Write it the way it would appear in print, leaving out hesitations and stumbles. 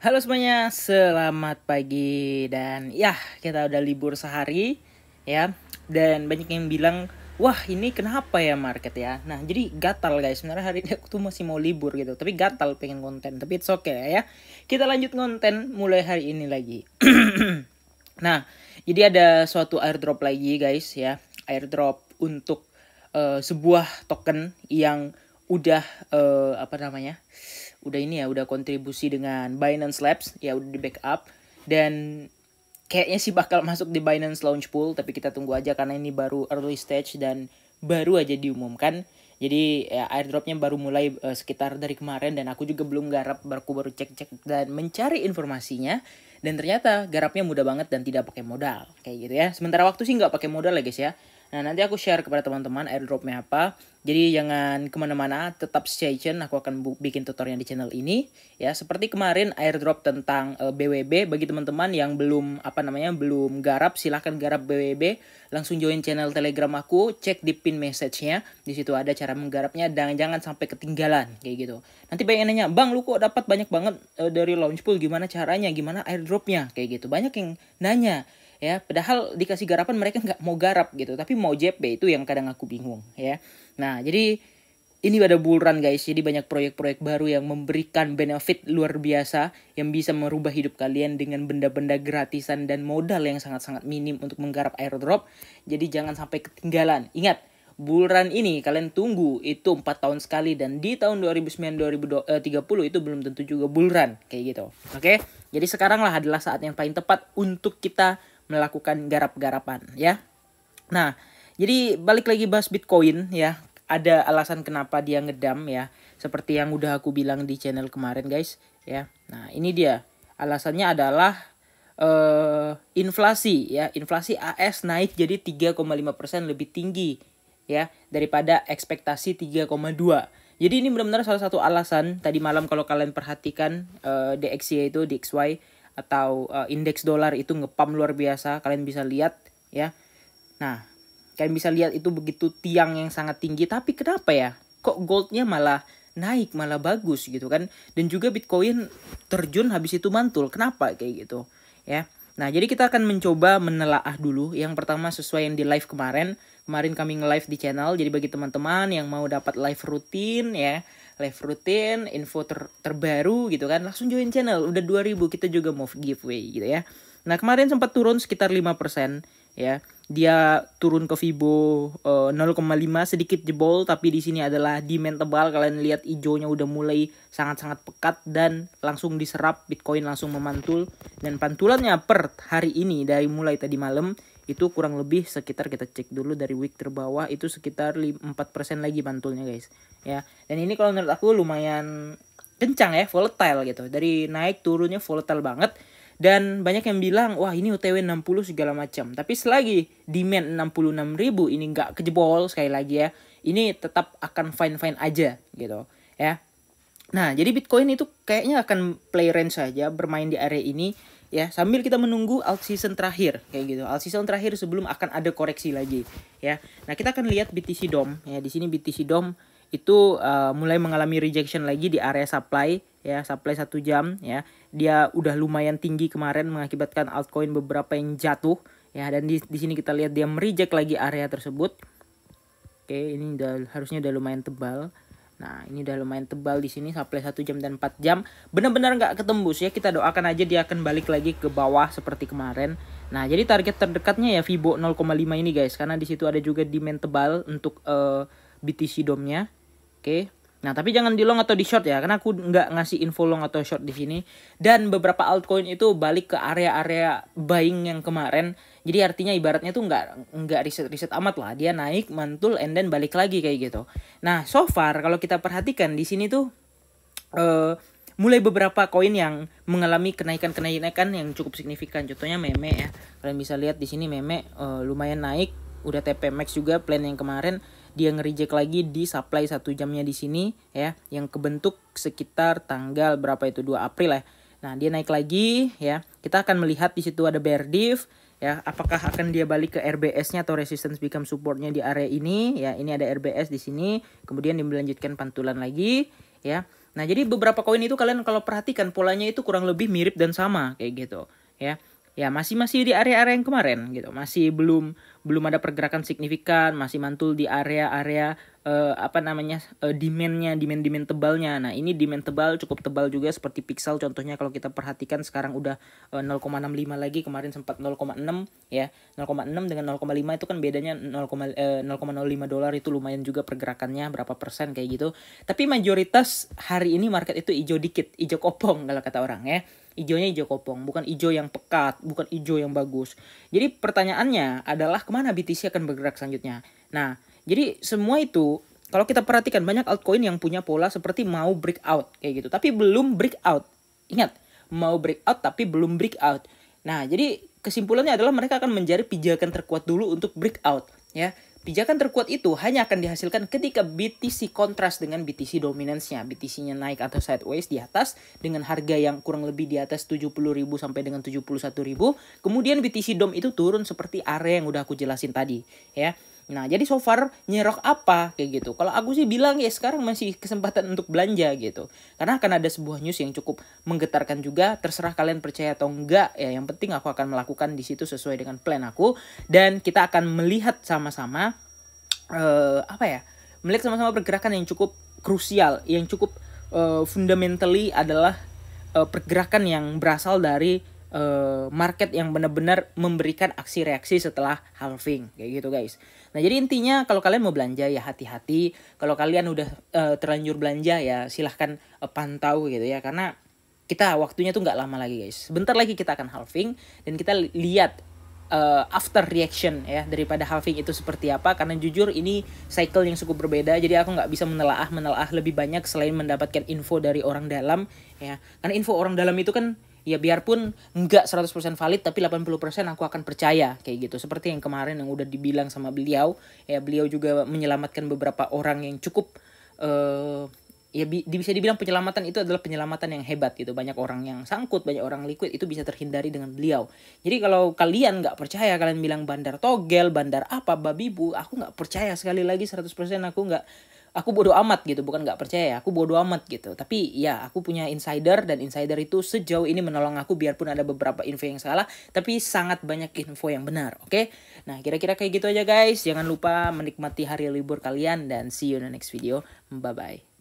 Halo semuanya, selamat pagi dan ya kita udah libur sehari ya. Dan banyak yang bilang, wah ini kenapa ya market ya. Nah jadi gatal guys, sebenarnya hari ini aku tuh masih mau libur gitu. Tapi gatal pengen konten, tapi it's okay ya. Kita lanjut konten mulai hari ini lagi. Nah jadi ada suatu airdrop lagi guys ya. Airdrop untuk sebuah token yang udah apa namanya, udah ini ya, udah kontribusi dengan Binance Labs ya, udah di backup dan kayaknya sih bakal masuk di Binance Launch Pool, tapi kita tunggu aja karena ini baru early stage dan baru aja diumumkan. Jadi ya, airdropnya baru mulai sekitar dari kemarin dan aku juga belum garap, aku baru cek-cek dan mencari informasinya. Dan ternyata garapnya mudah banget dan tidak pakai modal kayak gitu ya. Sementara waktu sih nggak pakai modal ya guys ya. Nah nanti aku share kepada teman-teman airdropnya apa. Jadi jangan kemana-mana, tetap stay tune. Aku akan bikin tutorial di channel ini ya. Seperti kemarin airdrop tentang BWB. Bagi teman-teman yang belum belum garap, silahkan garap BWB. Langsung join channel Telegram aku, cek di pin message-nya. Di situ ada cara menggarapnya dan jangan sampai ketinggalan kayak gitu. Nanti banyak yang nanya, "Bang, lu kok dapat banyak banget dari launch pool? Gimana caranya? Gimana airdropnya?" Kayak gitu. Banyak yang nanya ya, padahal dikasih garapan mereka nggak mau garap gitu, tapi mau JP, itu yang kadang aku bingung ya. Nah jadi ini ada bull run guys, jadi banyak proyek-proyek baru yang memberikan benefit luar biasa yang bisa merubah hidup kalian dengan benda-benda gratisan dan modal yang sangat-sangat minim untuk menggarap airdrop. Jadi jangan sampai ketinggalan. Ingat, bull run ini kalian tunggu itu 4 tahun sekali, dan di tahun 2009-2030 itu belum tentu juga bull run kayak gitu. Oke? Jadi sekarang lah adalah saat yang paling tepat untuk kita melakukan garap-garapan ya. Nah, jadi balik lagi bahas Bitcoin ya. Ada alasan kenapa dia ngedam ya. Seperti yang udah aku bilang di channel kemarin guys ya. Nah, ini dia. Alasannya adalah inflasi ya. Inflasi AS naik jadi 3,5% lebih tinggi ya daripada ekspektasi 3,2. Jadi ini benar-benar salah satu alasan. Tadi malam kalau kalian perhatikan DXY itu DXY atau indeks dolar itu ngepam luar biasa, kalian bisa lihat ya. Nah, kalian bisa lihat itu begitu tiang yang sangat tinggi, tapi kenapa ya kok goldnya malah naik, malah bagus gitu kan. Dan juga Bitcoin terjun habis itu mantul, kenapa kayak gitu ya. Nah jadi kita akan mencoba menelaah dulu. Yang pertama sesuai yang di live kemarin kami nge-live di channel. Jadi bagi teman-teman yang mau dapat live rutin ya, live rutin, info terbaru gitu kan, langsung join channel. Udah 2000 kita juga mau giveaway gitu ya. Nah kemarin sempat turun sekitar 5% ya. Dia turun ke Fibo 0,5 sedikit jebol, tapi di sini adalah demand tebal. Kalian lihat hijaunya udah mulai sangat-sangat pekat dan langsung diserap, Bitcoin langsung memantul. Dan pantulannya per hari ini dari mulai tadi malam itu kurang lebih sekitar, kita cek dulu dari week terbawah, itu sekitar 4% lagi mantulnya guys ya. Dan ini kalau menurut aku lumayan kencang ya, volatile gitu. Dari naik turunnya volatile banget. Dan banyak yang bilang, wah ini UTW 60 segala macam. Tapi selagi demand 66.000 ini nggak kejebol, sekali lagi ya, ini tetap akan fine-fine aja gitu ya. Nah jadi Bitcoin itu kayaknya akan play range saja, bermain di area ini ya, sambil kita menunggu alt season terakhir kayak gitu. Alt season terakhir sebelum akan ada koreksi lagi ya. Nah kita akan lihat BTC DOM ya. Di sini BTC DOM itu mulai mengalami rejection lagi di area supply ya, supply 1 jam ya. Dia udah lumayan tinggi kemarin mengakibatkan altcoin beberapa yang jatuh ya, dan di sini kita lihat dia mereject lagi area tersebut. Oke, ini harusnya udah lumayan tebal. Nah, ini udah lumayan tebal di sini, supply 1 jam dan 4 jam. Benar-benar nggak ketembus ya. Kita doakan aja dia akan balik lagi ke bawah seperti kemarin. Nah, jadi target terdekatnya ya Fibo 0,5 ini guys, karena di situ ada juga demand tebal untuk BTC DOM-nya. Oke. Nah, tapi jangan di long atau di short ya, karena aku nggak ngasih info long atau short di sini. Dan beberapa altcoin itu balik ke area-area buying yang kemarin. Jadi artinya ibaratnya tuh nggak riset amat lah. Dia naik, mantul, and then balik lagi kayak gitu. Nah, so far kalau kita perhatikan di sini tuh mulai beberapa koin yang mengalami kenaikan yang cukup signifikan. Contohnya meme ya. Kalian bisa lihat di sini meme lumayan naik. Udah TP max juga plan yang kemarin. Dia nge-reject lagi di supply 1 jamnya di sini ya, yang kebentuk sekitar tanggal berapa itu, 2 April ya. Nah, dia naik lagi ya. Kita akan melihat di situ ada bear div ya, apakah akan dia balik ke RBS-nya atau resistance become support-nya di area ini ya. Ini ada RBS di sini, kemudian dilanjutkan pantulan lagi ya. Nah, jadi beberapa koin itu kalian kalau perhatikan polanya itu kurang lebih mirip dan sama kayak gitu, ya. Ya, masih di area-area yang kemarin gitu. Masih belum ada pergerakan signifikan, masih mantul di area-area demand tebalnya. Nah, ini demand tebal cukup tebal juga seperti Pixel contohnya kalau kita perhatikan sekarang udah 0,65 lagi, kemarin sempat 0,6 ya. 0,6 dengan 0,5 itu kan bedanya 0,05 dolar, itu lumayan juga pergerakannya berapa persen kayak gitu. Tapi mayoritas hari ini market itu hijau dikit, hijau kopong kalau kata orang ya. Ijonya hijau kopong, bukan hijau yang pekat, bukan hijau yang bagus. Jadi pertanyaannya adalah kemana BTC akan bergerak selanjutnya. Nah, jadi semua itu kalau kita perhatikan banyak altcoin yang punya pola seperti mau breakout kayak gitu, tapi belum breakout. Ingat, mau breakout tapi belum breakout. Nah, jadi kesimpulannya adalah mereka akan mencari pijakan terkuat dulu untuk breakout ya. Pijakan terkuat itu hanya akan dihasilkan ketika BTC kontras dengan BTC dominansnya. BTC-nya naik atau sideways di atas dengan harga yang kurang lebih di atas 70.000 sampai dengan 71.000. Kemudian BTC DOM itu turun seperti area yang udah aku jelasin tadi ya. Nah, jadi so far nyerok apa kayak gitu. Kalau aku sih bilang ya sekarang masih kesempatan untuk belanja gitu. Karena akan ada sebuah news yang cukup menggetarkan juga. Terserah kalian percaya atau enggak ya. Yang penting aku akan melakukan di situ sesuai dengan plan aku, dan kita akan melihat sama-sama melihat sama-sama pergerakan yang cukup krusial, yang cukup fundamentally adalah pergerakan yang berasal dari market yang benar-benar memberikan aksi reaksi setelah halving kayak gitu guys. Nah, jadi intinya kalau kalian mau belanja ya hati-hati. Kalau kalian udah terlanjur belanja ya silahkan pantau gitu ya, karena kita waktunya tuh nggak lama lagi guys. Sebentar lagi kita akan halving dan kita lihat after reaction ya daripada halving itu seperti apa. Karena jujur ini cycle yang cukup berbeda, jadi aku nggak bisa menelaah lebih banyak selain mendapatkan info dari orang dalam ya. Karena info orang dalam itu kan ya biarpun nggak 100% valid tapi 80% aku akan percaya kayak gitu. Seperti yang kemarin yang udah dibilang sama beliau ya, beliau juga menyelamatkan beberapa orang yang cukup bisa dibilang penyelamatan itu adalah penyelamatan yang hebat gitu. Banyak orang yang sangkut, banyak orang liquid, itu bisa terhindari dengan beliau. Jadi kalau kalian nggak percaya, kalian bilang bandar togel, bandar apa, babi bu, aku nggak percaya. Sekali lagi 100% aku bodo amat gitu. Bukan nggak percaya, aku bodo amat gitu. Tapi ya aku punya insider, dan insider itu sejauh ini menolong aku biarpun ada beberapa info yang salah, tapi sangat banyak info yang benar. Oke? Nah, kira-kira kayak gitu aja guys. Jangan lupa menikmati hari libur kalian dan see you in the next video. Bye bye.